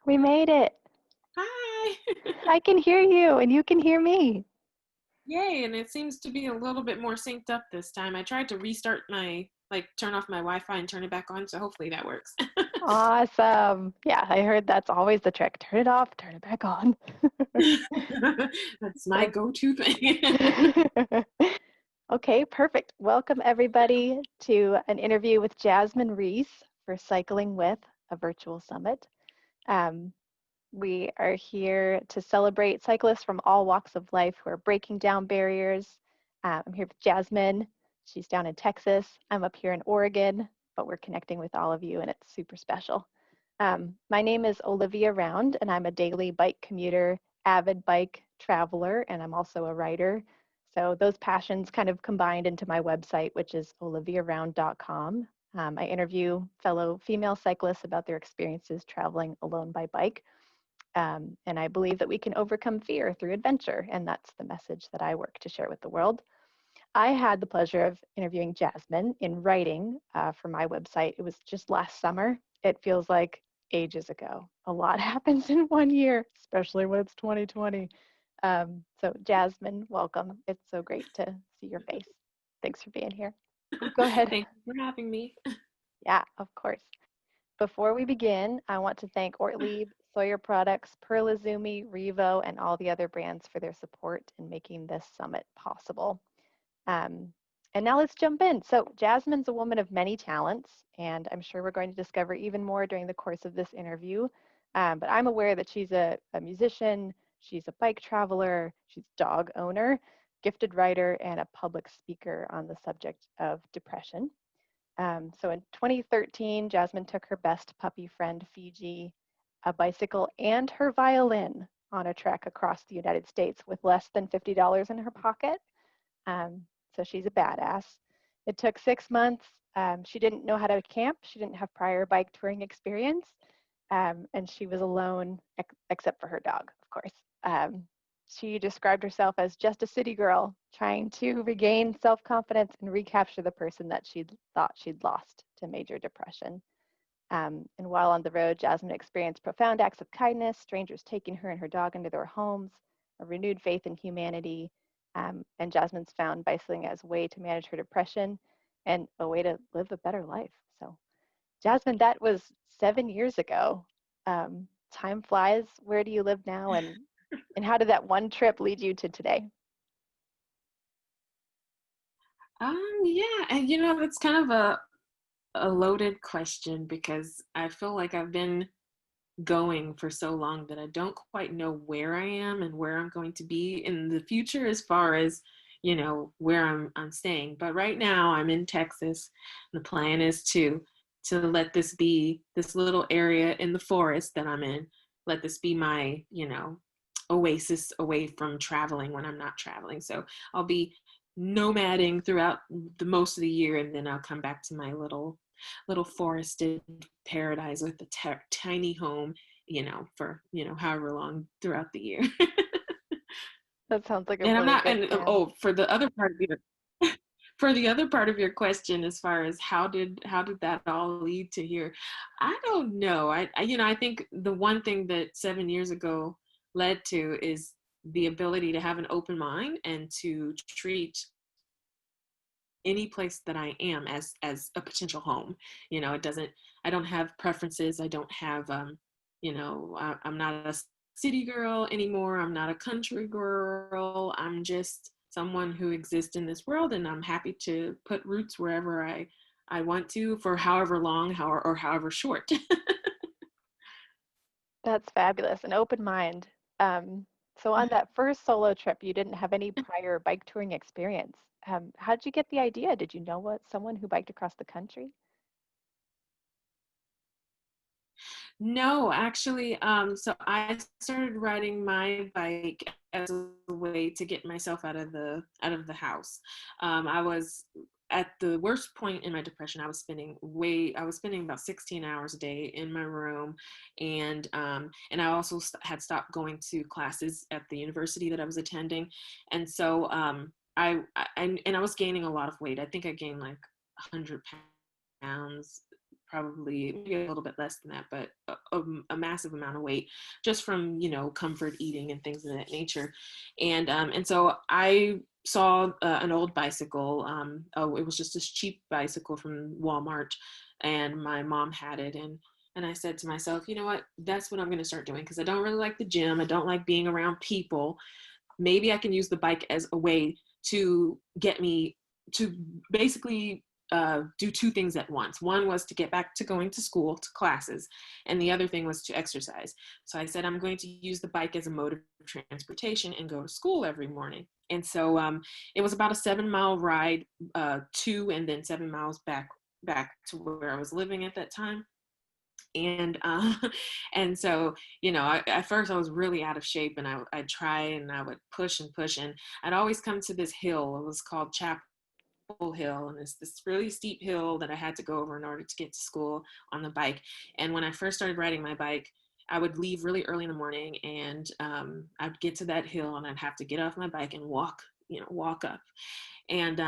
We made it. Hi. I can hear you and you can hear me. Yay, and it seems to be a little bit more synced up this time. I tried to restart turn off my Wi-Fi and turn it back on, so hopefully that works. Awesome. Yeah, I heard that's always the trick. Turn it off, turn it back on. That's my So, go-to thing. okay, perfect. Welcome everybody to an interview with Jasmine Reese for Cycling With, a virtual summit. Um, we are here to celebrate cyclists from all walks of life who are breaking down barriers. I'm here with Jasmine. She's down in Texas. I'm up here in Oregon, but we're connecting with all of you and it's super special. My name is Olivia Round and I'm a daily bike commuter, avid bike traveler, and I'm also a writer. So those passions kind of combined into my website, which is oliviaround.com. I interview fellow female cyclists about their experiences traveling alone by bike. And I believe that we can overcome fear through adventure. And that's the message that I work to share with the world. I had the pleasure of interviewing Jasmine in writing for my website. It was just last summer. It feels like ages ago. A lot happens in 1 year, especially when it's 2020. So, Jasmine, welcome. It's so great to see your face. Thanks for being here. Go ahead. Thank you for having me. Yeah, of course. Before we begin, I want to thank Ortlieb, Sawyer Products, Perlizumi, Revo, and all the other brands for their support in making this summit possible. Um, and now let's jump in. So Jasmine's a woman of many talents, and I'm sure we're going to discover even more during the course of this interview. But I'm aware that she's a musician, she's a bike traveler, she's a dog owner, gifted writer, and a public speaker on the subject of depression. So in 2013, Jasmine took her best puppy friend, Fiji, a bicycle, and her violin on a trek across the United States with less than $50 in her pocket. So she's a badass. It took 6 months. She didn't know how to camp. She didn't have prior bike touring experience. And she was alone, except for her dog, of course. She described herself as just a city girl trying to regain self-confidence and recapture the person that she thought she'd lost to major depression. And while on the road, Jasmine experienced profound acts of kindness, strangers taking her and her dog into their homes, a renewed faith in humanity, and Jasmine's found bicycling as a way to manage her depression and a way to live a better life. So, Jasmine, that was 7 years ago. Time flies. Where do you live now, and how did that one trip lead you to today? Yeah, and it's kind of a loaded question because I feel like I've been going for so long that I don't quite know where I am and where I'm going to be in the future as far as where I'm staying. But right now I'm in Texas. The plan is to let this be this little area in the forest that I'm in. Let this be my oasis away from traveling when I'm not traveling. So I'll be nomading throughout the most of the year, and then I'll come back to my little forested paradise with a tiny home, for however long throughout the year. That sounds like a And I'm really not, good and plan. oh, for the other part of your for the other part of your question, as far as how did that all lead to here, I don't know. I think the one thing that 7 years ago led to is the ability to have an open mind and to treat any place that I am as a potential home. It doesn't. I don't have preferences. I don't have. I'm not a city girl anymore. I'm not a country girl. I'm just someone who exists in this world, and I'm happy to put roots wherever I want to for however long, or however short. That's fabulous. An open mind. So on that first solo trip, you didn't have any prior bike touring experience. How did you get the idea? Did you know someone who biked across the country? No, actually, so I started riding my bike as a way to get myself out of the house. I was at the worst point in my depression. I was spending about 16 hours a day in my room, and I also had stopped going to classes at the university that I was attending, and so I was gaining a lot of weight. I think I gained like 100 pounds probably maybe a little bit less than that, but a massive amount of weight just from, comfort eating and things of that nature. And so I saw an old bicycle. Oh, it was just this cheap bicycle from Walmart, and my mom had it. And I said to myself, you know what, that's what I'm going to start doing, because I don't really like the gym. I don't like being around people. Maybe I can use the bike as a way to get me to basically do two things at once. One was to get back to going to school, to classes, and the other thing was to exercise. So I said, I'm going to use the bike as a mode of transportation and go to school every morning. And so it was about a 7-mile ride to, and then 7 miles back to where I was living at that time. And and so, at first I was really out of shape, and I'd try and I would push and push, and I'd always come to this hill. It was called Chapel Hill, and it's this really steep hill that I had to go over in order to get to school on the bike. And when I first started riding my bike, I would leave really early in the morning, and I'd get to that hill and I'd have to get off my bike and walk up. And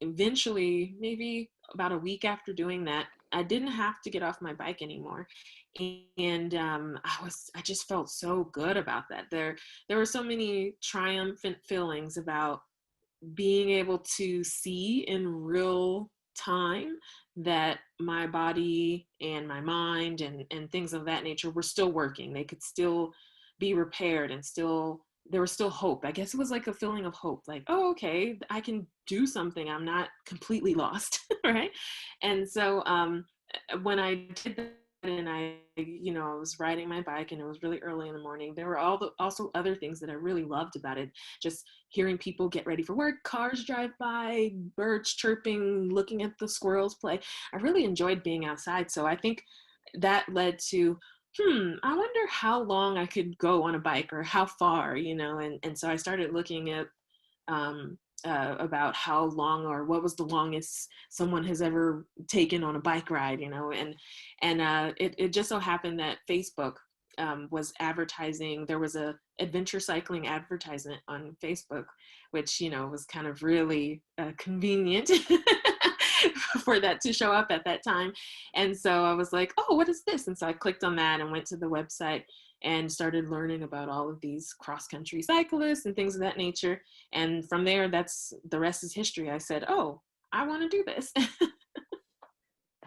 eventually, maybe about a week after doing that, I didn't have to get off my bike anymore. And I just felt so good about that. There were so many triumphant feelings about being able to see in real time that my body and my mind and things of that nature were still working. They could still be repaired, and there was still hope. I guess it was like a feeling of hope, like, oh, okay, I can do something. I'm not completely lost, right? And so when I did that, and I was riding my bike, and it was really early in the morning, there were also other things that I really loved about it. Just hearing people get ready for work, cars drive by, birds chirping, looking at the squirrels play. I really enjoyed being outside. So I think that led to, I wonder how long I could go on a bike, or how far, and so I started looking at um, about how long, or what was the longest someone has ever taken on a bike ride, and it just so happened that Facebook was advertising. There was a adventure cycling advertisement on Facebook, which was kind of really convenient for that to show up at that time. And so I was like, oh, what is this? And so I clicked on that and went to the website and started learning about all of these cross-country cyclists and things of that nature. And from there, the rest is history. I said, oh, I want to do this.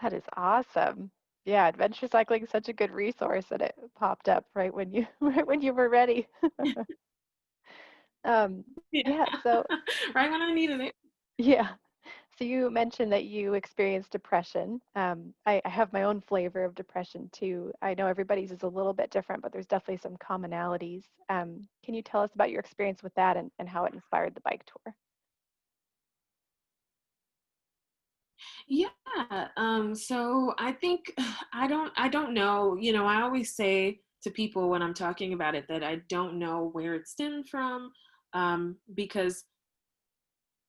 That is awesome. Yeah, adventure cycling is such a good resource, and it popped up right when you right when you were ready. Um, Yeah. yeah, so Right when I needed it. yeah. So you mentioned that you experienced depression. I have my own flavor of depression too. I know everybody's is a little bit different, but there's definitely some commonalities. Can you tell us about your experience with that, and how it inspired the bike tour? Yeah. So I think I don't know. I always say to people when I'm talking about it that I don't know where it stemmed from, because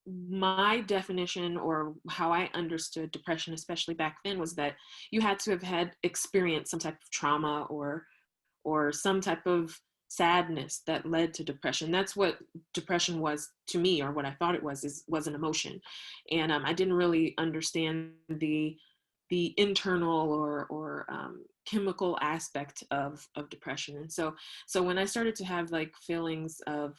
my definition, or how I understood depression, especially back then, was that you had to have had experienced some type of trauma, or some type of sadness that led to depression. That's what depression was to me, or what I thought it was an emotion. And I didn't really understand the internal, or chemical aspect of depression. And so when I started to have like feelings of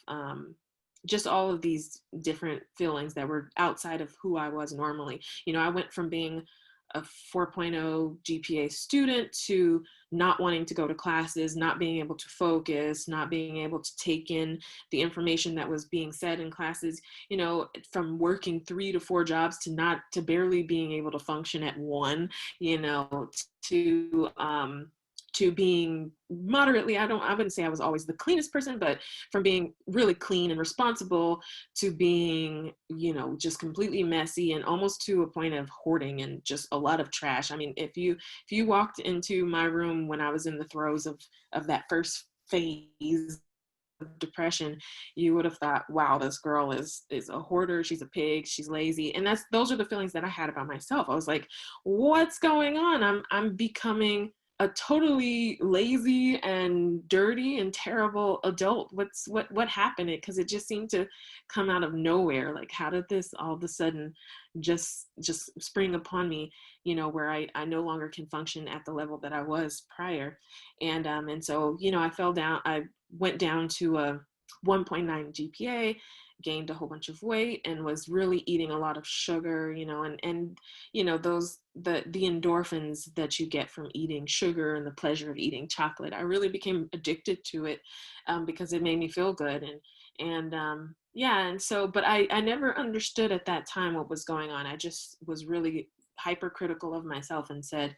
just all of these different feelings that were outside of who I was normally, I went from being a 4.0 GPA student to not wanting to go to classes, not being able to focus, not being able to take in the information that was being said in classes, from working 3 to 4 jobs to barely being able to function at one, you know, to to being moderately, I wouldn't say I was always the cleanest person, but from being really clean and responsible to being, just completely messy, and almost to a point of hoarding and just a lot of trash. I mean, if you walked into my room when I was in the throes of that first phase of depression, you would have thought, wow, this girl is a hoarder, she's a pig, she's lazy. And those are the feelings that I had about myself. I was like, what's going on? I'm becoming a totally lazy and dirty and terrible adult. What happened? Because it just seemed to come out of nowhere. Like, how did this all of a sudden just spring upon me? where I no longer can function at the level that I was prior. And so, I went down to a 1.9 GPA, gained a whole bunch of weight, and was really eating a lot of sugar, and those the endorphins that you get from eating sugar and the pleasure of eating chocolate. I really became addicted to it, because it made me feel good. And yeah, and so, but I never understood at that time what was going on. I just was really hypercritical of myself and said,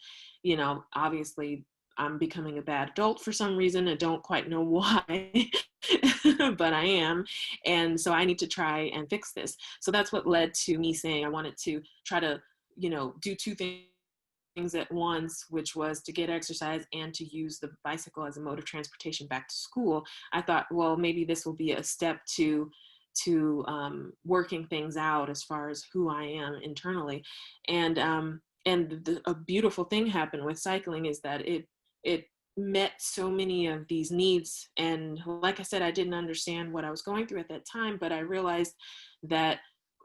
obviously I'm becoming a bad adult for some reason. I don't quite know why, but I am. And so I need to try and fix this. So that's what led to me saying I wanted to try to, do two things at once, which was to get exercise and to use the bicycle as a mode of transportation back to school. I thought, well, maybe this will be a step to working things out as far as who I am internally. And a beautiful thing happened with cycling is that it met so many of these needs. And like I said, I didn't understand what I was going through at that time, but I realized that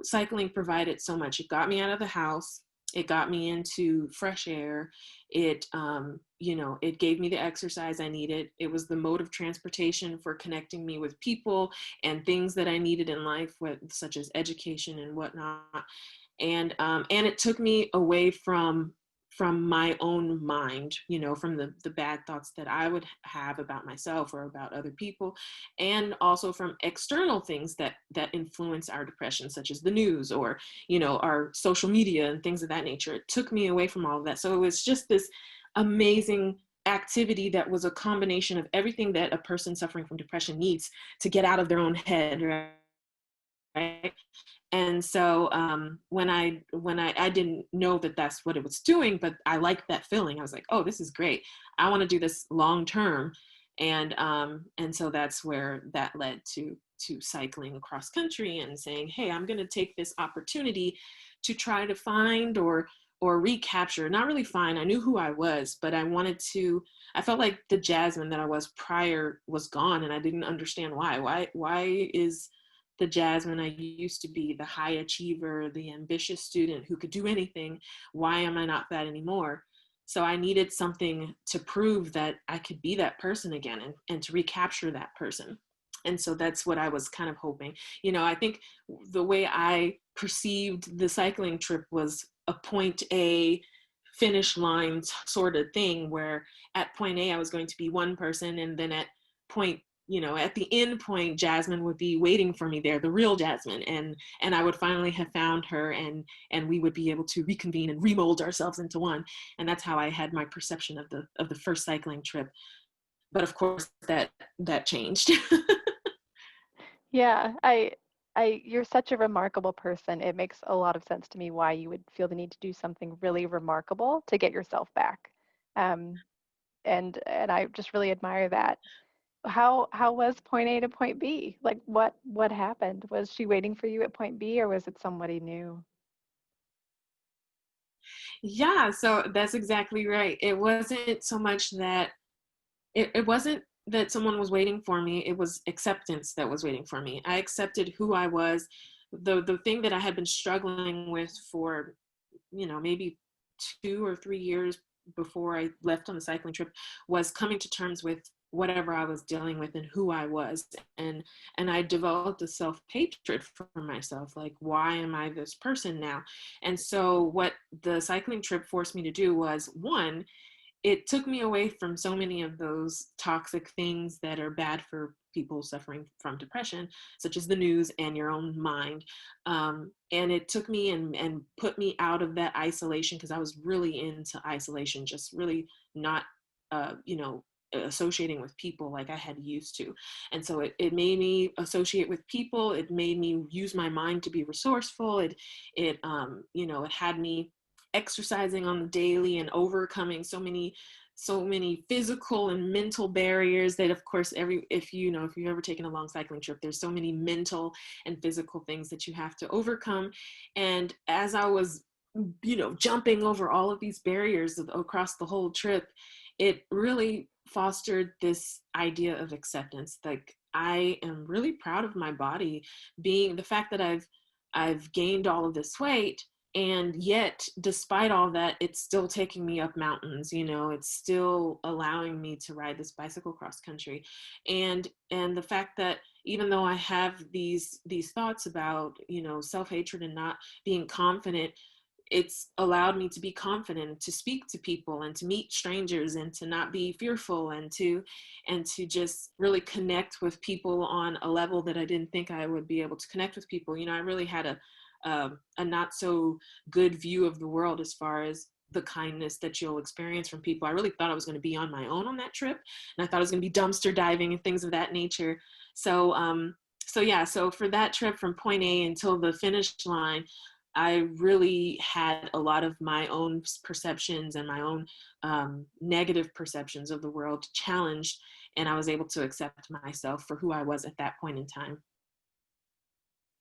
cycling provided so much. It got me out of the house. It got me into fresh air. It gave me the exercise I needed. It was the mode of transportation for connecting me with people and things that I needed in life, such as education and whatnot. And it took me away from my own mind, from the bad thoughts that I would have about myself or about other people, and also from external things that influence our depression, such as the news or, our social media and things of that nature. It took me away from all of that. So it was just this amazing activity that was a combination of everything that a person suffering from depression needs to get out of their own head, right? And so when I didn't know that that's what it was doing, but I liked that feeling. I was like, oh, this is great. I want to do this long term. And so that's where that led to cycling across country and saying, hey, I'm going to take this opportunity to try to find or recapture, not really find, I knew who I was, but I felt like the Jasmine that I was prior was gone, and I didn't understand why is the Jasmine I used to be, the high achiever, the ambitious student who could do anything, why am I not that anymore? So I needed something to prove that I could be that person again, and to recapture that person. And so that's what I was kind of hoping. I think the way I perceived the cycling trip was a point A finish line sort of thing, where at point A I was going to be one person, and then point at the end point, Jasmine would be waiting for me there, the real Jasmine, and I would finally have found her, and we would be able to reconvene and remold ourselves into one. And that's how I had my perception of the first cycling trip. But of course, that changed. Yeah, you're such a remarkable person. It makes a lot of sense to me why you would feel the need to do something really remarkable to get yourself back. Um, and I just really admire that. How was point A to point B? Like what happened? Was she waiting for you at point B, or was it somebody new? Yeah, so that's exactly right. It wasn't so much that it wasn't that someone was waiting for me. It was acceptance that was waiting for me. I accepted who I was. The thing that I had been struggling with for, maybe 2 or 3 years before I left on the cycling trip, was coming to terms with whatever I was dealing with and who I was. And I developed a self-hatred for myself. Like, why am I this person now? And so what the cycling trip forced me to do was, one, it took me away from so many of those toxic things that are bad for people suffering from depression, such as the news and your own mind. And it took me and put me out of that isolation, because I was really into isolation, just really not, associating with people like I had used to. And so it made me associate with people. It made me use my mind to be resourceful. It had me exercising on the daily and overcoming so many physical and mental barriers that, of course, if you've ever taken a long cycling trip, there's so many mental and physical things that you have to overcome. And as I was jumping over all of these barriers across the whole trip, it really fostered this idea of acceptance. Like, I am really proud of my body, being the fact that I've gained all of this weight. And yet, despite all that, it's still taking me up mountains. It's still allowing me to ride this bicycle cross country. And the fact that even though I have these thoughts about, self-hatred and not being confident, it's allowed me to be confident, to speak to people and to meet strangers and to not be fearful, and to just really connect with people on a level that I didn't think I would be able to connect with people. I really had a not so good view of the world as far as the kindness that you'll experience from people. I really thought I was going to be on my own on that trip, and I thought I was going to be dumpster diving and things of that nature. So for that trip from point A until the finish line, I really had a lot of my own perceptions and my own negative perceptions of the world challenged, and I was able to accept myself for who I was at that point in time.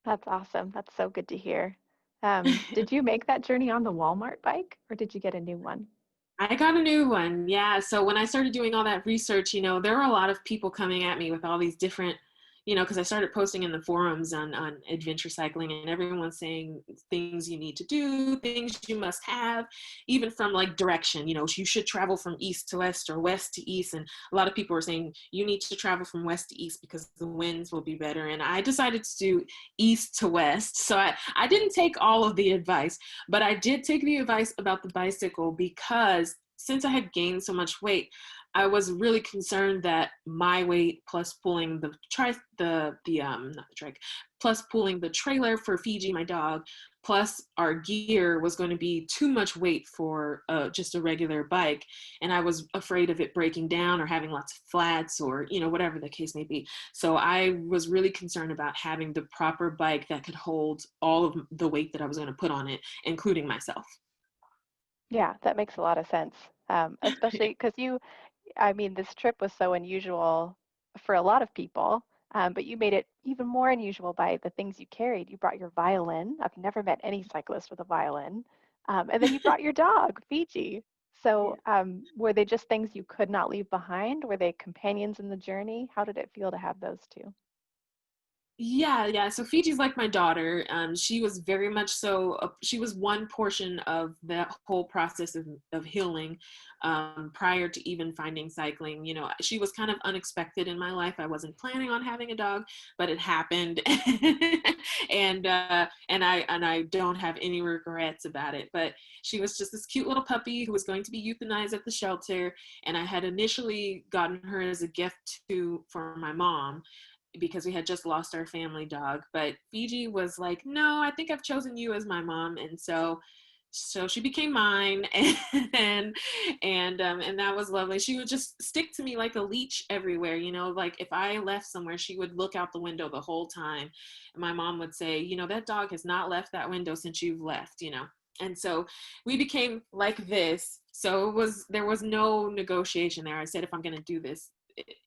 That's awesome. That's so good to hear. Did you make that journey on the Walmart bike or did you get a new one? I got a new one. Yeah. So when I started doing all that research, there were a lot of people coming at me with all these different, because I started posting in the forums on adventure cycling, and everyone's saying things you need to do, things you must have, even from like direction. You should travel from east to west or west to east. And a lot of people were saying you need to travel from west to east because the winds will be better. And I decided to do east to west. So I didn't take all of the advice, but I did take the advice about the bicycle because since I had gained so much weight, I was really concerned that my weight plus pulling not the trike, plus pulling the trailer for Fiji, my dog, plus our gear was going to be too much weight for just a regular bike. And I was afraid of it breaking down or having lots of flats or, whatever the case may be. So I was really concerned about having the proper bike that could hold all of the weight that I was going to put on it, including myself. Yeah, that makes a lot of sense. Especially because I mean, this trip was so unusual for a lot of people, but you made it even more unusual by the things you carried. You brought your violin. I've never met any cyclist with a violin. And then you brought your dog, Fiji. So, were they just things you could not leave behind? Were they companions in the journey? How did it feel to have those two? Yeah. So Fiji's like my daughter. She was very much so. She was one portion of that whole process of healing. Prior to even finding cycling, she was kind of unexpected in my life. I wasn't planning on having a dog, but it happened, and I don't have any regrets about it. But she was just this cute little puppy who was going to be euthanized at the shelter, and I had initially gotten her as a gift for my mom because we had just lost our family dog. But Fiji was like, no, I think I've chosen you as my mom. And so she became mine. And that was lovely. She would just stick to me like a leech everywhere. Like if I left somewhere, she would look out the window the whole time, and my mom would say, that dog has not left that window since you've left. And so we became like this. So there was no negotiation there. I said, if I'm going to do this,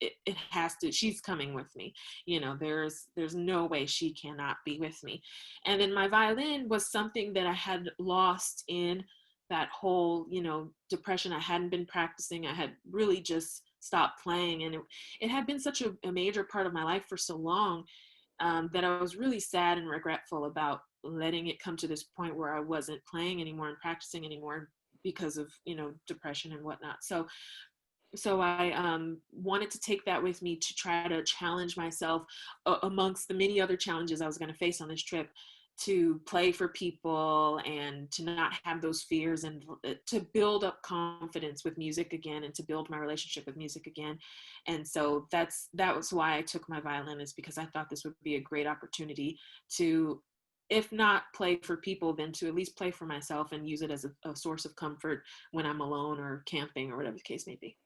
it has to, she's coming with me. There's no way she cannot be with me. And then my violin was something that I had lost in that whole, depression. I hadn't been practicing. I had really just stopped playing, and it had been such a major part of my life for so long, that I was really sad and regretful about letting it come to this point where I wasn't playing anymore and practicing anymore because of, depression and whatnot. So I wanted to take that with me to try to challenge myself, amongst the many other challenges I was going to face on this trip, to play for people and to not have those fears, and to build up confidence with music again, and to build my relationship with music again. And so that was why I took my violin, is because I thought this would be a great opportunity to, if not play for people, then to at least play for myself and use it as a source of comfort when I'm alone or camping or whatever the case may be.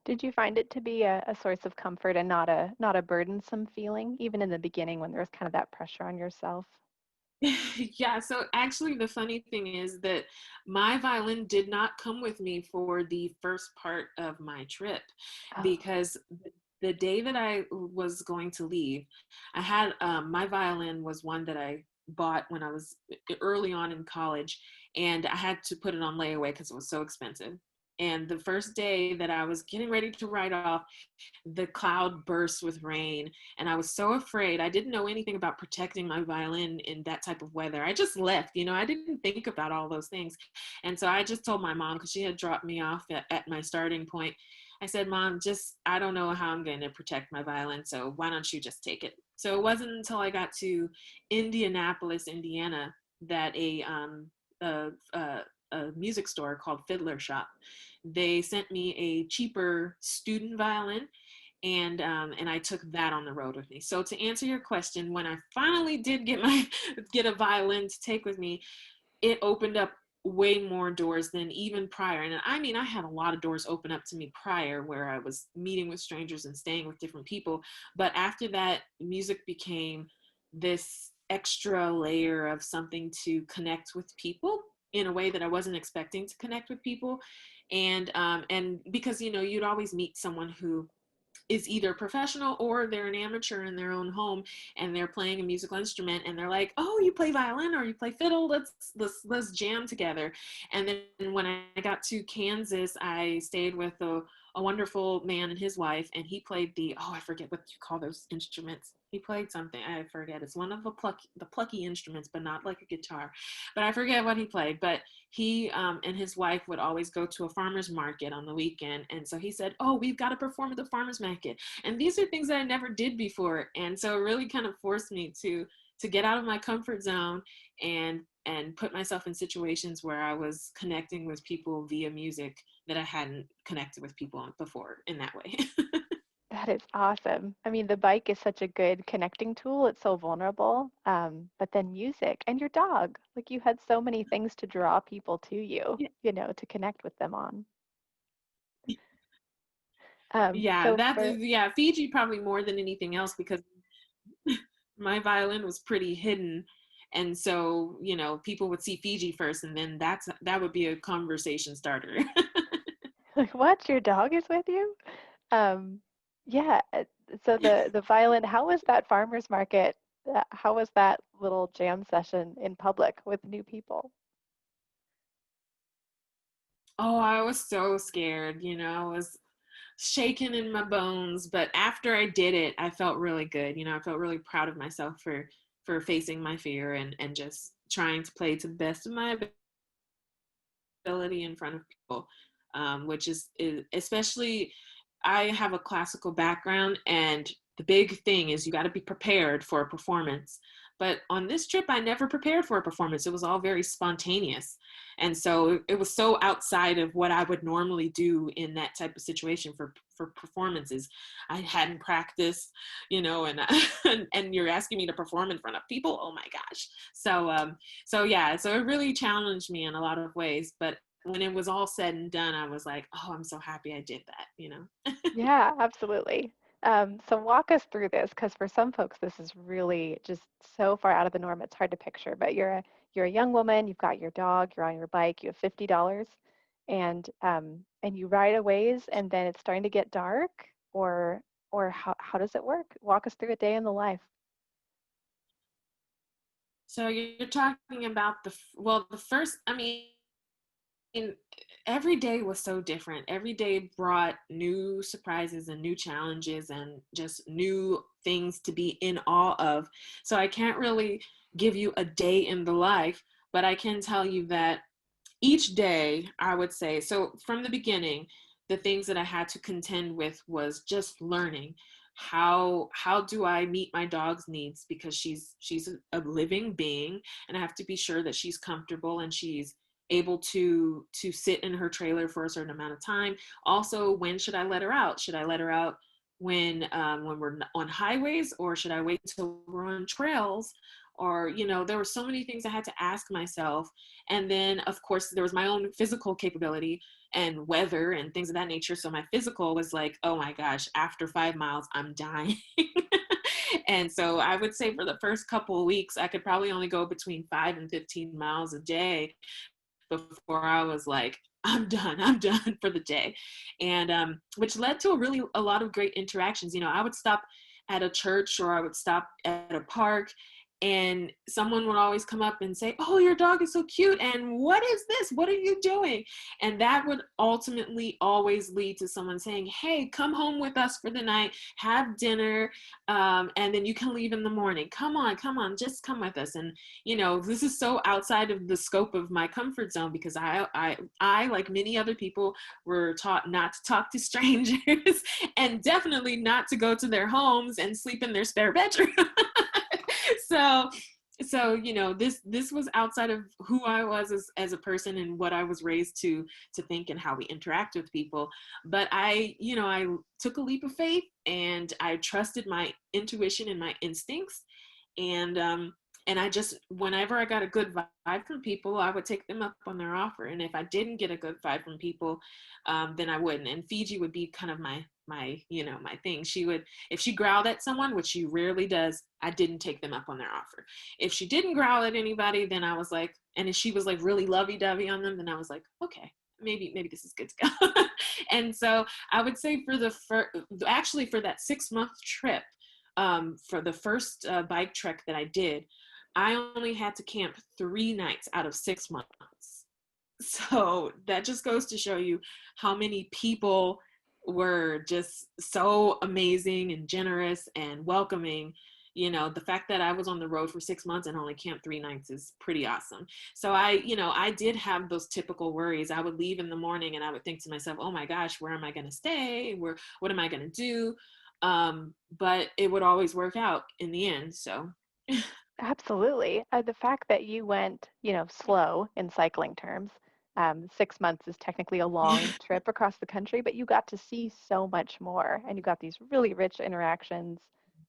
Did you find it to be a source of comfort and not a burdensome feeling, even in the beginning when there was kind of that pressure on yourself? Yeah, so actually the funny thing is that my violin did not come with me for the first part of my trip, Oh, because the day that I was going to leave, I had my violin was one that I bought when I was early on in college, and I had to put it on layaway because it was so expensive. And the first day that I was getting ready to ride off, the cloud burst with rain, and I was so afraid. I didn't know anything about protecting my violin in that type of weather. I just left, I didn't think about all those things. And so I just told my mom, because she had dropped me off at my starting point. I said, Mom, just, I don't know how I'm going to protect my violin, so why don't you just take it? So it wasn't until I got to Indianapolis, Indiana, that a, a, a music store called Fiddler Shop, they sent me a cheaper student violin, and I took that on the road with me. So to answer your question, when I finally did get a violin to take with me, it opened up way more doors than even prior. And I mean, I had a lot of doors open up to me prior, where I was meeting with strangers and staying with different people. But after that, music became this extra layer of something to connect with people in a way that I wasn't expecting to connect with people. And because, you'd always meet someone who is either professional or they're an amateur in their own home, and they're playing a musical instrument, and they're like, oh, you play violin or you play fiddle, let's jam together. And then when I got to Kansas, I stayed with a wonderful man and his wife, and he played I forget what you call those instruments. He played something, I forget. It's one of the plucky instruments, but not like a guitar. But I forget what he played. But he and his wife would always go to a farmer's market on the weekend. And so he said, oh, we've got to perform at the farmer's market. And these are things that I never did before. And so it really kind of forced me to get out of my comfort zone and put myself in situations where I was connecting with people via music that I hadn't connected with people before in that way. That is awesome. I mean, the bike is such a good connecting tool. It's so vulnerable. But then music and your dog, like you had so many things to draw people to you, to connect with them on. Yeah, So for yeah, Fiji probably more than anything else, because my violin was pretty hidden. And so, people would see Fiji first, and then that would be a conversation starter. like, what? Your dog is with you? Um, yeah. So the violin, how was that farmer's market? How was that little jam session in public with new people? Oh, I was so scared, I was shaking in my bones, but after I did it, I felt really good. I felt really proud of myself for facing my fear and just trying to play to the best of my ability in front of people, which is especially, I have a classical background, and the big thing is you got to be prepared for a performance. But on this trip, I never prepared for a performance. It was all very spontaneous. And so it was so outside of what I would normally do in that type of situation for performances. I hadn't practiced, and and you're asking me to perform in front of people. Oh my gosh. So yeah, so it really challenged me in a lot of ways. But when it was all said and done, I was like, oh, I'm so happy I did that. Yeah, absolutely. So walk us through this, because for some folks, this is really just so far out of the norm, it's hard to picture. But you're a young woman, you've got your dog, you're on your bike, you have $50, and you ride a ways, and then it's starting to get dark, or how does it work? Walk us through a day in the life. So you're talking about the first, I mean, every day was so different. Every day brought new surprises and new challenges and just new things to be in awe of. So I can't really give you a day in the life, but I can tell you that each day, I would say, so from the beginning, the things that I had to contend with was just learning how do I meet my dog's needs, because she's a living being, and I have to be sure that she's comfortable and she's able to sit in her trailer for a certain amount of time. Also, when should I let her out? Should I let her out when we're on highways, or should I wait till we're on trails? Or, there were so many things I had to ask myself. And then, of course, there was my own physical capability and weather and things of that nature. So my physical was like, oh my gosh, after 5 miles, I'm dying. And so I would say for the first couple of weeks, I could probably only go between 5 and 15 miles a day before I was like, I'm done for the day. And which led to a lot of great interactions. I would stop at a church, or I would stop at a park, and someone would always come up and say, oh, your dog is so cute, and what is this, what are you doing? And that would ultimately always lead to someone saying, hey, come home with us for the night, have dinner, and then you can leave in the morning. Come on, just come with us. And this is so outside of the scope of my comfort zone, because I like many other people were taught not to talk to strangers and definitely not to go to their homes and sleep in their spare bedroom. so this was outside of who I was as a person and what I was raised to think and how we interact with people. But I took a leap of faith, and I trusted my intuition and my instincts. And I just, whenever I got a good vibe from people, I would take them up on their offer. And if I didn't get a good vibe from people, then I wouldn't. And Fiji would be kind of my my thing. She would, if she growled at someone, which she rarely does, I didn't take them up on their offer. If she didn't growl at anybody, then I was like, and if she was like really lovey-dovey on them, then I was like, okay, maybe this is good to go. And so I would say for actually for that 6-month trip, for the first bike trek that I did, I only had to camp 3 nights out of 6 months. So that just goes to show you how many people were just so amazing and generous and welcoming. The fact that I was on the road for 6 months and only camped 3 nights is pretty awesome. So I did have those typical worries. I would leave in the morning and I would think to myself, oh my gosh, where am I going to stay? What am I going to do? But it would always work out in the end. So Absolutely. The fact that you went, slow in cycling terms, 6 months is technically a long trip across the country, but you got to see so much more, and you got these really rich interactions,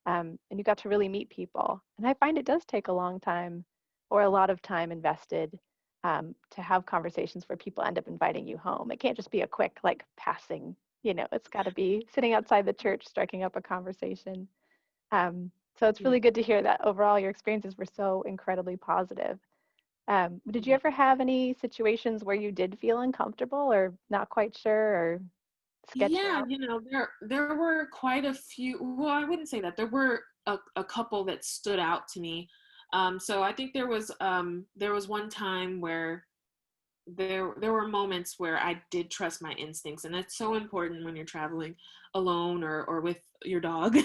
and you got to really meet people. And I find it does take a long time or a lot of time invested to have conversations where people end up inviting you home. It can't just be a quick, like, passing, it's got to be sitting outside the church, striking up a conversation. So it's yeah. really good to hear that overall your experiences were so incredibly positive. Did you ever have any situations where you did feel uncomfortable or not quite sure or sketched Yeah, out? there were quite a few. Well, I wouldn't say that. There were a couple that stood out to me. So I think there was one time where there were moments where I did trust my instincts, and that's so important when you're traveling alone or with your dog,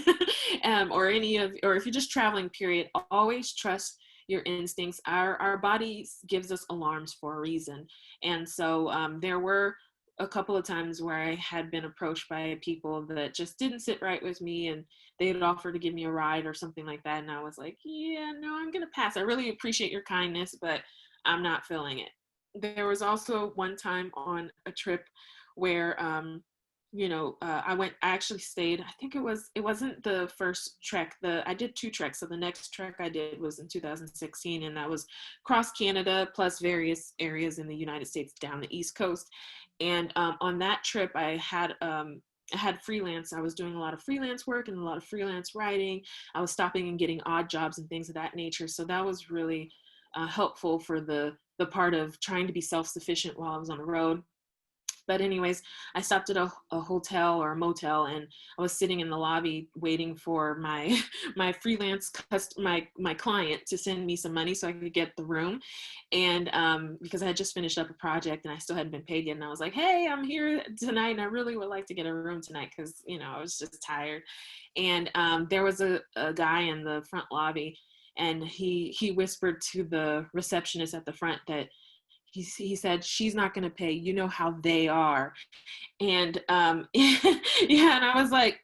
or if you're just traveling. Period. Always trust your instincts. Our body gives us alarms for a reason, and so there were a couple of times where I had been approached by people that just didn't sit right with me, and they had offered to give me a ride or something like that, and I was like, yeah, no, I'm gonna pass. I really appreciate your kindness, but I'm not feeling it. There was also one time on a trip where I actually stayed. I think it wasn't the first trek. I did 2 treks. So the next trek I did was in 2016, and that was across Canada plus various areas in the United States down the East Coast. And on that trip, I had freelance. I was doing a lot of freelance work and a lot of freelance writing. I was stopping and getting odd jobs and things of that nature. So that was really helpful for the part of trying to be self-sufficient while I was on the road. But anyways, I stopped at a hotel or a motel, and I was sitting in the lobby waiting for my my my client to send me some money so I could get the room. And because I had just finished up a project and I still hadn't been paid yet, and I was like, hey, I'm here tonight and I really would like to get a room tonight because I was just tired. And there was a guy in the front lobby, and he whispered to the receptionist at the front that he said, she's not going to pay, you know how they are. And yeah, and I was like,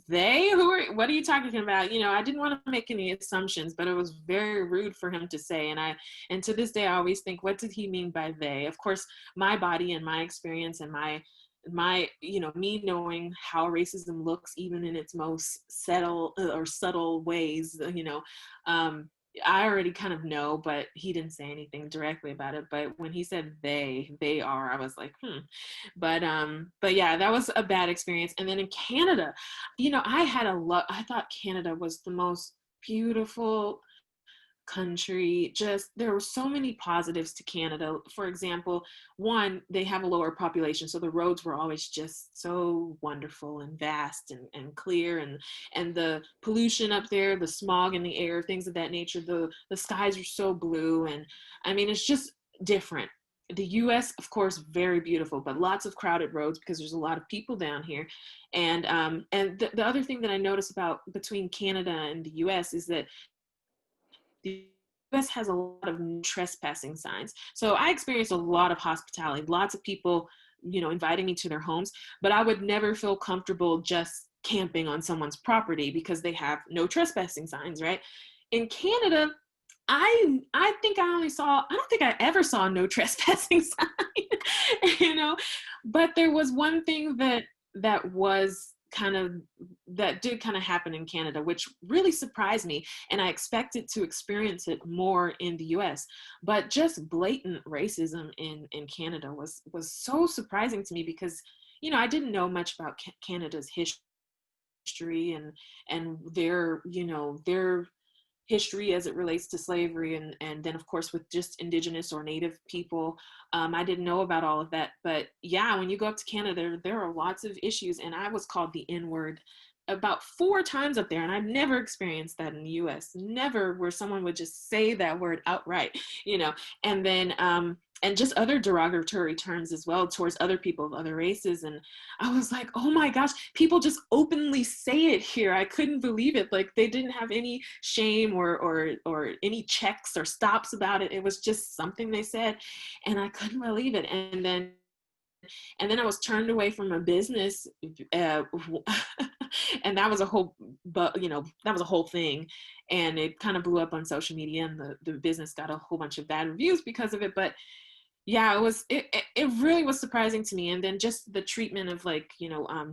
what are you talking about? I didn't want to make any assumptions, but it was very rude for him to say. And to this day I always think, what did he mean by they? Of course, my body and my experience and my me knowing how racism looks even in its most subtle ways, I already kind of know, but he didn't say anything directly about it. But when he said they are, I was like, but yeah, that was a bad experience. And then in Canada, I thought Canada was the most beautiful country. Just there were so many positives to Canada. For example, one, they have a lower population, so the roads were always just so wonderful and vast and clear, and the pollution up there, the smog in the air, things of that nature. The skies are so blue, and I mean it's just different. The US, of course, very beautiful, but lots of crowded roads because there's a lot of people down here. And the other thing that I notice about between Canada and the US is that the US has a lot of trespassing signs. So I experienced a lot of hospitality, lots of people, inviting me to their homes, but I would never feel comfortable just camping on someone's property because they have no trespassing signs, right? In Canada, I think I don't think I ever saw no trespassing sign, but there was one thing that was kind of that did kind of happen in Canada, which really surprised me. And I expected to experience it more in the US. But just blatant racism in Canada was so surprising to me because, I didn't know much about Canada's history and their history as it relates to slavery, and then of course with just indigenous or native people. I didn't know about all of that, but yeah, when you go up to Canada, there are lots of issues, and I was called the N-word about 4 times up there, and I've never experienced that in the US, never, where someone would just say that word outright, and then and just other derogatory terms as well towards other people of other races. And I was like, oh my gosh, people just openly say it here. I couldn't believe it. Like they didn't have any shame or any checks or stops about it. It was just something they said, and I couldn't believe it. And then I was turned away from a business, and that was a whole, that was a whole thing, and it kind of blew up on social media, and the business got a whole bunch of bad reviews because of it. But yeah, it really was surprising to me. And then just the treatment of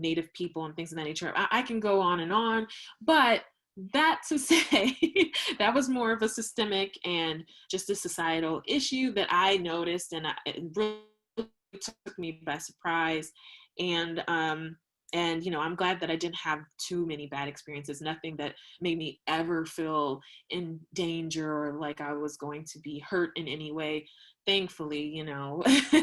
native people and things of that nature. I can go on, but that to say, that was more of a systemic and just a societal issue that I noticed, and it really took me by surprise. And I'm glad that I didn't have too many bad experiences, nothing that made me ever feel in danger or like I was going to be hurt in any way, thankfully.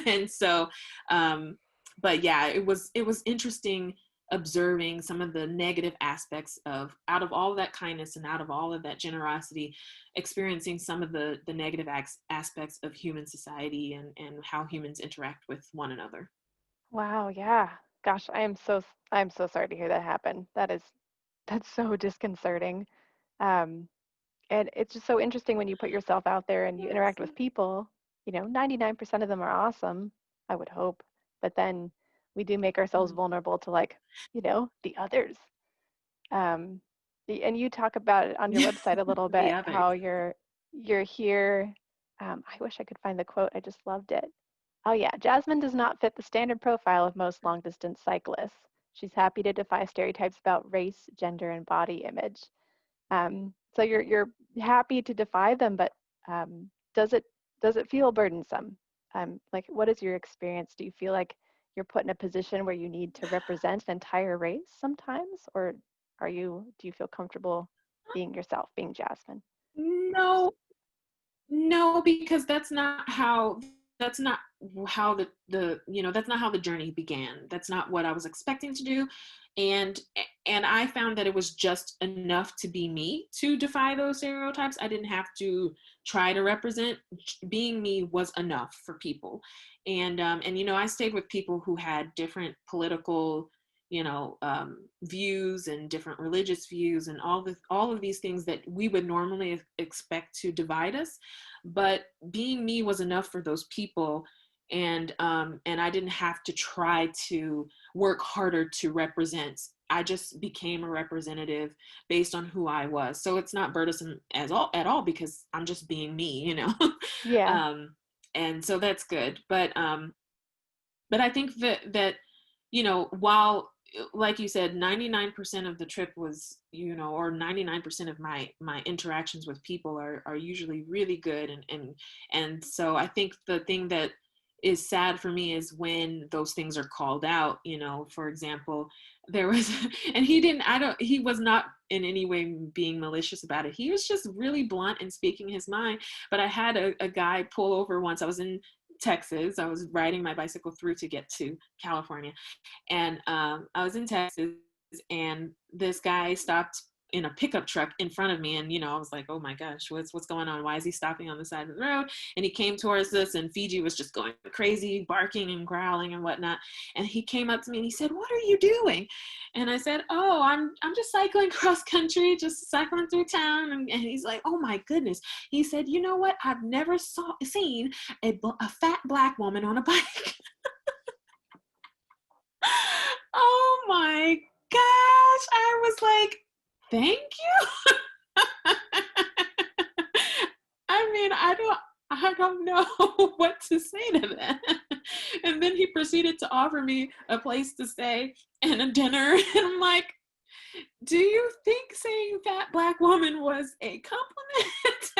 And so but yeah, it was interesting observing some of the negative aspects of, out of all of that kindness and out of all of that generosity, experiencing some of the negative aspects of human society and how humans interact with one another. Wow, yeah. Gosh, I'm so sorry to hear that happen. That's so disconcerting. Um, and it's just so interesting when you put yourself out there and you Yes. interact with people, 99% of them are awesome, I would hope. But then we do make ourselves Mhm. vulnerable to the others. Um, and you talk about it on your website a little The bit, others. how you're here. I wish I could find the quote. I just loved it. Oh yeah, Jasmine does not fit the standard profile of most long distance cyclists. She's happy to defy stereotypes about race, gender, and body image. So you're happy to defy them, but um, does it does it feel burdensome? Like, what is your experience? Do you feel like you're put in a position where you need to represent the entire race sometimes, or do you feel comfortable being yourself, being Jasmine? No, no, because that's not how that's not how the journey began. That's not what I was expecting to do. And and I found that it was just enough to be me to defy those stereotypes. I didn't have to try to represent. Being me was enough for people. And I stayed with people who had different political views and different religious views and all of these things that we would normally expect to divide us. But being me was enough for those people, and I didn't have to try to work harder to represent. I just became a representative based on who I was. So it's not burdensome at all because I'm just being me. Yeah, um, and so that's good. But I think that while, like you said, 99% of the trip was, or 99% of my interactions with people are usually really good. And so I think the thing that is sad for me is when those things are called out. For example, there was, and he was not in any way being malicious about it. He was just really blunt and speaking his mind. But I had a guy pull over once. I was in Texas. I was riding my bicycle through to get to California. And I was in Texas, and this guy stopped in a pickup truck in front of me. And, I was like, oh my gosh, what's going on? Why is he stopping on the side of the road? And he came towards us, and Fiji was just going crazy, barking and growling and whatnot. And he came up to me and he said, "What are you doing?" And I said, "Oh, I'm just cycling cross country, just cycling through town." And he's like, "Oh my goodness." He said, "You know what? I've never seen a fat Black woman on a bike." Oh my gosh. I was like, thank you. I mean, I don't know what to say to that. And then he proceeded to offer me a place to stay and a dinner. And I'm like, do you think saying fat Black woman was a compliment?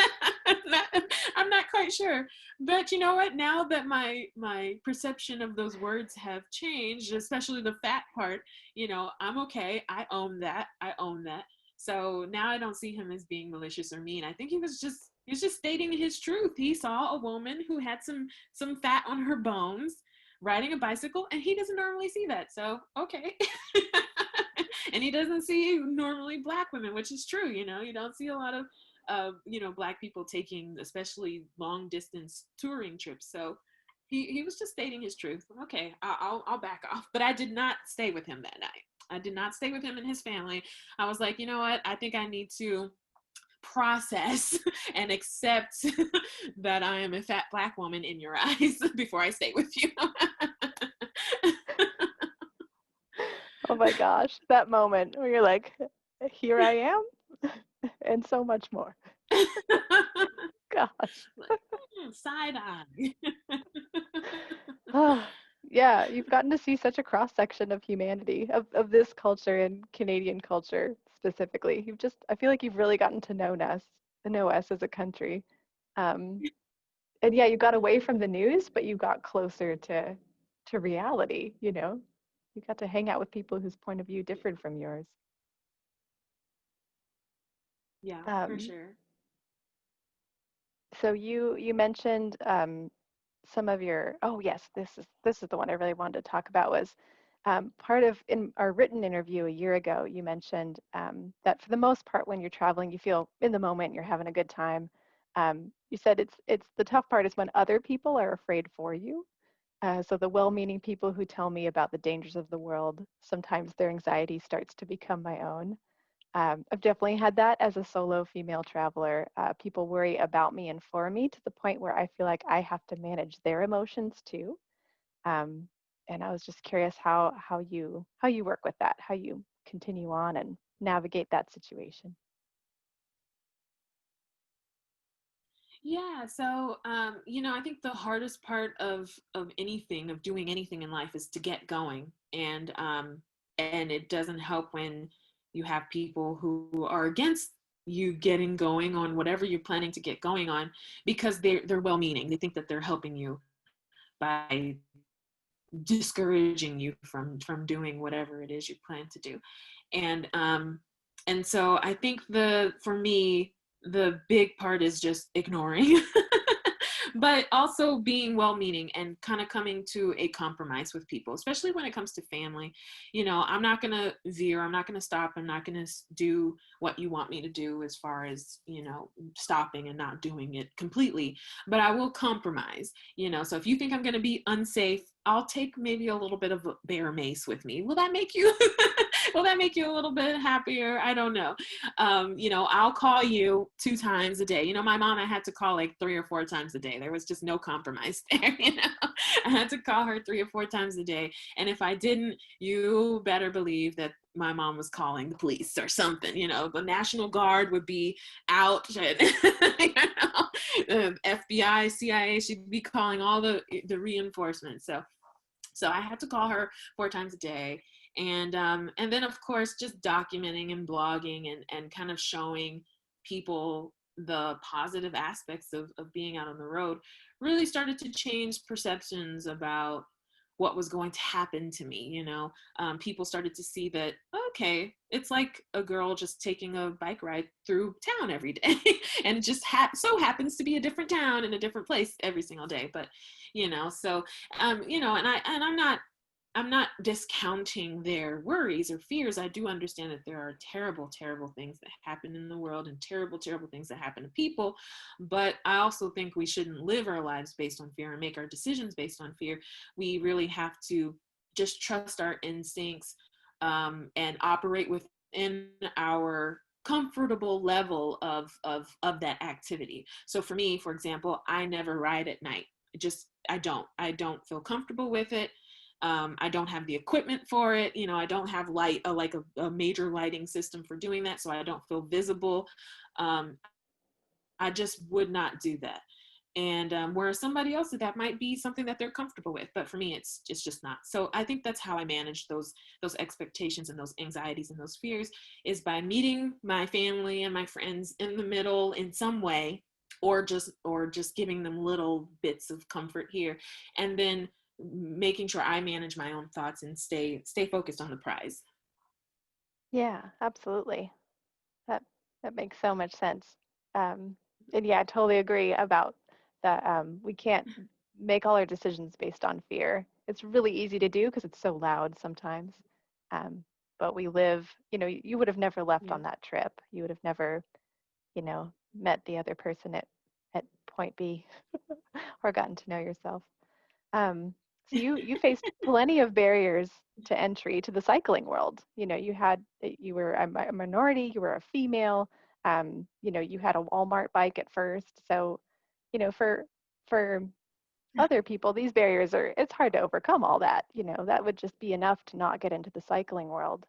I'm not quite sure. But you know what? Now that my perception of those words have changed, especially the fat part, I'm okay. I own that. So now I don't see him as being malicious or mean. I think he's just stating his truth. He saw a woman who had some fat on her bones riding a bicycle, and he doesn't normally see that. So okay. And he doesn't see normally Black women, which is true. You don't see a lot of Black people taking especially long distance touring trips. So he was just stating his truth. Okay, I'll back off. But I did not stay with him that night. I did not stay with him and his family. I was like, you know what? I think I need to process and accept that I am a fat Black woman in your eyes before I stay with you. Oh my gosh, that moment where you're like, here I am, and so much more. Gosh. Side eye. Oh, yeah, you've gotten to see such a cross section of humanity, of this culture and Canadian culture specifically. I feel like you've really gotten know us as a country. Um, and yeah, you got away from the news, but you got closer to reality, You got to hang out with people whose point of view differed from yours. Yeah, for Um, sure. so you mentioned some of your, oh yes, this is the one I really wanted to talk about, was part of, in our written interview a year ago, you mentioned that for the most part when you're traveling, you feel in the moment, you're having a good time. You said it's the tough part is when other people are afraid for you. So the well-meaning people who tell me about the dangers of the world, sometimes their anxiety starts to become my own. I've definitely had that as a solo female traveler. People worry about me and for me to the point where I feel like I have to manage their emotions too. Um, and I was just curious how you work with that, how you continue on and navigate that situation. Yeah, so I think the hardest part of doing anything in life is to get going. And it doesn't help when you have people who are against you getting going on whatever you're planning to get going on, because they're well meaning. They think that they're helping you by discouraging you from doing whatever it is you plan to do. And um and so I think the for me the big part is just ignoring, but also being well meaning and kind of coming to a compromise with people, especially when it comes to family. I'm not going to veer, I'm not going to stop, I'm not going to do what you want me to do as far as, stopping and not doing it completely, but I will compromise. So if you think I'm going to be unsafe, I'll take maybe a little bit of a bear mace with me. Will that make you will that make you a little bit happier? I don't know. I'll call you 2 times a day. My mom, I had to call like 3 or 4 times a day. There was just no compromise there. I had to call her 3 or 4 times a day. And if I didn't, you better believe that my mom was calling the police or something. The National Guard would be out. The FBI, CIA, she'd be calling all the reinforcements. So I had to call her 4 times a day. And then of course just documenting and blogging and kind of showing people the positive aspects of being out on the road really started to change perceptions about what was going to happen to me. People started to see that, okay, it's like a girl just taking a bike ride through town every day and it just so happens to be a different town in a different place every single day. But so and I'm not discounting their worries or fears. I do understand that there are terrible, terrible things that happen in the world and terrible, terrible things that happen to people. But I also think we shouldn't live our lives based on fear and make our decisions based on fear. We really have to just trust our instincts, and operate within our comfortable level of that activity. So for me, for example, I never ride at night. I don't feel comfortable with it. I don't have the equipment for it. I don't have a major lighting system for doing that, so I don't feel visible. I just would not do that. And whereas somebody else, that might be something that they're comfortable with, but for me, it's just not. So I think that's how I manage those expectations and those anxieties and those fears, is by meeting my family and my friends in the middle in some way, or just giving them little bits of comfort here, and then making sure I manage my own thoughts and stay focused on the prize. Yeah, absolutely. That that makes so much sense. Um, and yeah, I totally agree about that. We can't make all our decisions based on fear. It's really easy to do because it's so loud sometimes. Um, but we live, you would have never left Yeah. on that trip. You would have never, met the other person at point B or gotten to know yourself. So you faced plenty of barriers to entry to the cycling world. You were a minority, you were a female. You had a Walmart bike at first. So, for other people, these barriers it's hard to overcome all that. That would just be enough to not get into the cycling world.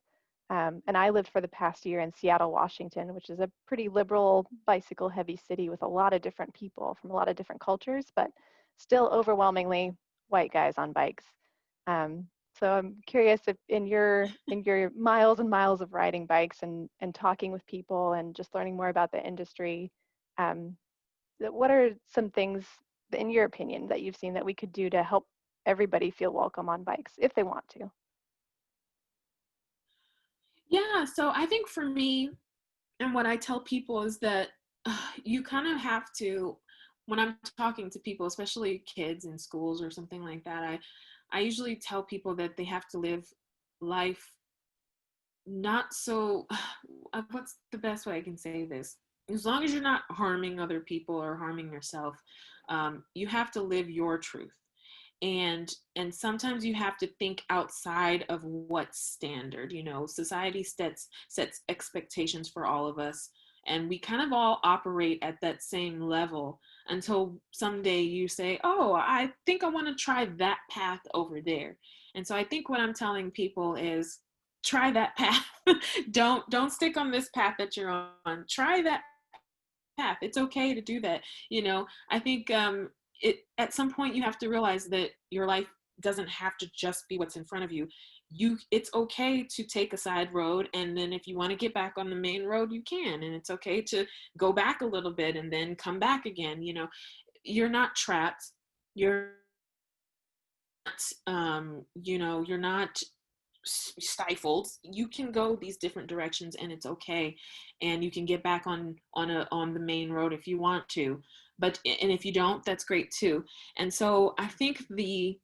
And I lived for the past year in Seattle, Washington, which is a pretty liberal, bicycle heavy city with a lot of different people from a lot of different cultures, but still overwhelmingly white guys on bikes. So I'm curious if in your miles and miles of riding bikes and talking with people and just learning more about the industry, um, what are some things, in your opinion, that you've seen that we could do to help everybody feel welcome on bikes if they want to? Yeah, so I think for me, and what I tell people is that you kind of have to, when I'm talking to people, especially kids in schools or something like that, I usually tell people that they have to live life not so, what's the best way I can say this? As long as you're not harming other people or harming yourself, you have to live your truth. And sometimes you have to think outside of what's standard. Society sets expectations for all of us, and we kind of all operate at that same level until someday you say, oh, I think I want to try that path over there. And so I think what I'm telling people is, try that path. Don't stick on this path that you're on. Try that path. It's okay to do that. I think at some point you have to realize that your life doesn't have to just be what's in front of you. It's okay to take a side road, and then if you want to get back on the main road, you can. And it's okay to go back a little bit and then come back again. You're not trapped. You're you're not stifled. You can go these different directions, and it's okay. And you can get back on the main road if you want to, and if you don't, that's great too. And so I think the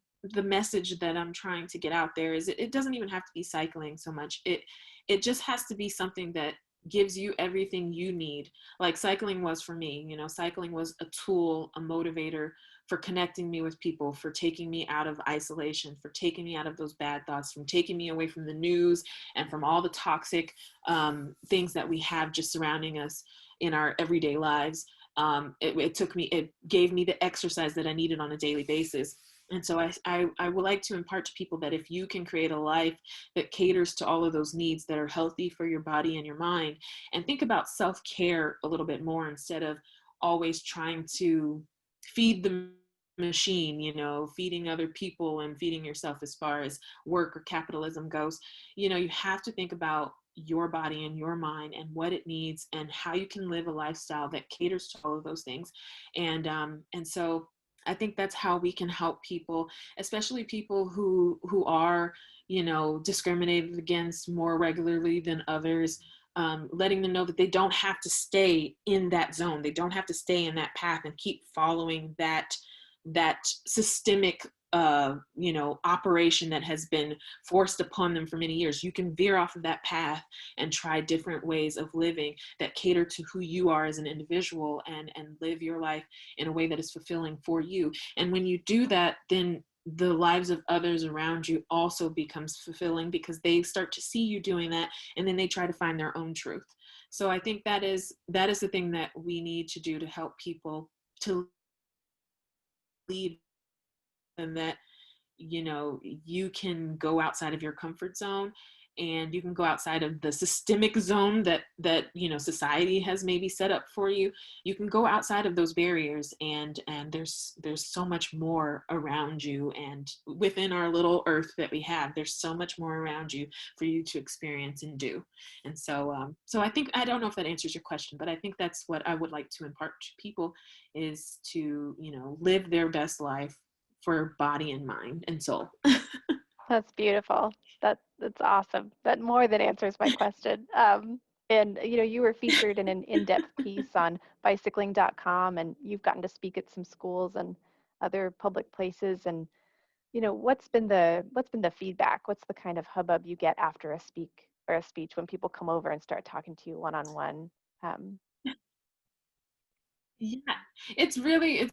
message that I'm trying to get out there is, it doesn't even have to be cycling so much. It just has to be something that gives you everything you need, like cycling was for me. Cycling was a tool, a motivator, for connecting me with people, for taking me out of isolation, for taking me out of those bad thoughts, from taking me away from the news and from all the toxic things that we have just surrounding us in our everyday lives. It gave me the exercise that I needed on a daily basis. And so I would like to impart to people that if you can create a life that caters to all of those needs, that are healthy for your body and your mind, and think about self-care a little bit more, instead of always trying to feed the machine, feeding other people and feeding yourself as far as work or capitalism goes. You have to think about your body and your mind and what it needs, and how you can live a lifestyle that caters to all of those things. And so I think that's how we can help people, especially people who are, discriminated against more regularly than others. Letting them know that they don't have to stay in that zone. They don't have to stay in that path and keep following that systemic operation that has been forced upon them for many years. You can veer off of that path and try different ways of living that cater to who you are as an individual, and live your life in a way that is fulfilling for you. And when you do that, then the lives of others around you also becomes fulfilling, because they start to see you doing that, and then they try to find their own truth. So I think that is the thing that we need to do to help people to lead, and that you can go outside of your comfort zone, and you can go outside of the systemic zone that society has maybe set up for you. You can go outside of those barriers, and there's so much more around you, and within our little earth that we have, there's so much more around you for you to experience and do. And so I think, I don't know if that answers your question, but I think that's what I would like to impart to people, is to live their best life for body and mind and soul. That's beautiful. That's awesome. That more than answers my question. And you were featured in an in-depth piece on bicycling.com, and you've gotten to speak at some schools and other public places. And what's been the feedback? What's the kind of hubbub you get after a speech when people come over and start talking to you one on one? Um, Yeah, it's really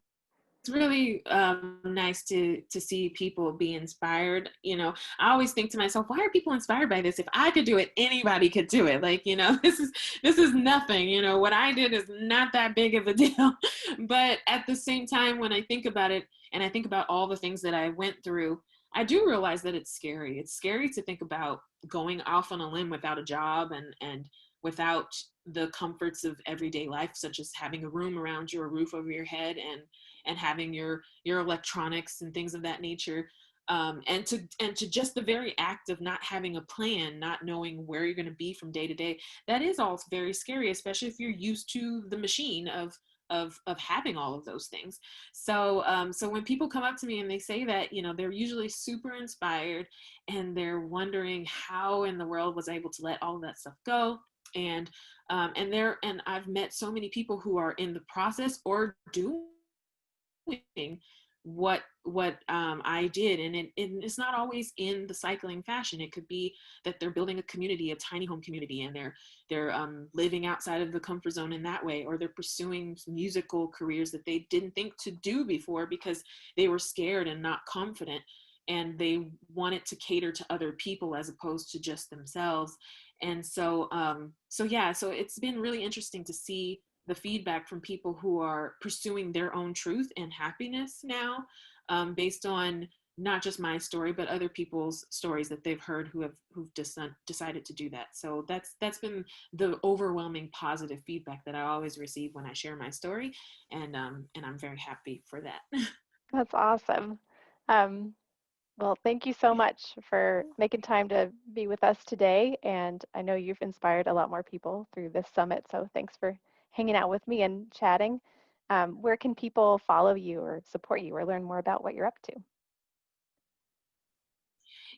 nice to see people be inspired. I always think to myself, why are people inspired by this? If I could do it, anybody could do it. Like, this is nothing. What I did is not that big of a deal. But at the same time, when I think about it, and I think about all the things that I went through, I do realize that it's scary. It's scary to think about going off on a limb without a job, and without the comforts of everyday life, such as having a room around you, a roof over your head, and having your electronics and things of that nature. And to just the very act of not having a plan, not knowing where you're going to be from day to day, that is all very scary, especially if you're used to the machine of having all of those things. So when people come up to me and they say that, they're usually super inspired, and they're wondering how in the world was I able to let all of that stuff go. And I've met so many people who are in the process or doing what I did, and it's not always in the cycling fashion. It could be that they're building a community, a tiny home community, and they're living outside of the comfort zone in that way, or they're pursuing musical careers that they didn't think to do before because they were scared and not confident, and they wanted to cater to other people as opposed to just themselves. And so it's been really interesting to see the feedback from people who are pursuing their own truth and happiness now, based on not just my story, but other people's stories that they've heard who've decided to do that. So that's been the overwhelming positive feedback that I always receive when I share my story, and I'm very happy for that. that's awesome. Um, Well, thank you so much for making time to be with us today. And I know you've inspired a lot more people through this summit. So thanks for hanging out with me and chatting. Where can people follow you or support you or learn more about what you're up to?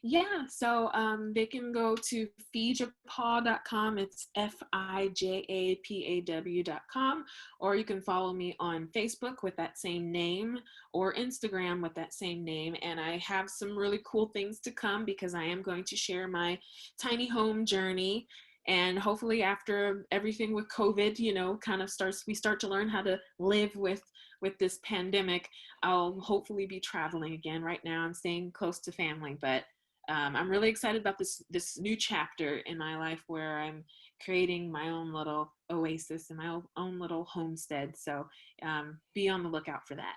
Yeah, so they can go to fijapaw.com. It's FIJAPAW.com. Or you can follow me on Facebook with that same name, or Instagram with that same name. And I have some really cool things to come, because I am going to share my tiny home journey. And hopefully, after everything with COVID, kind of we start to learn how to live with this pandemic. I'll hopefully be traveling again. Right now, I'm staying close to family, but I'm really excited about this new chapter in my life, where I'm creating my own little oasis and my own little homestead. So be on the lookout for that.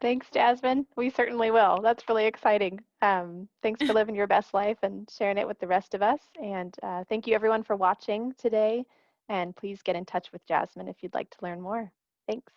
Thanks, Jasmine. We certainly will. That's really exciting. Thanks for living your best life and sharing it with the rest of us. And thank you, everyone, for watching today. And please get in touch with Jasmine if you'd like to learn more. Thanks.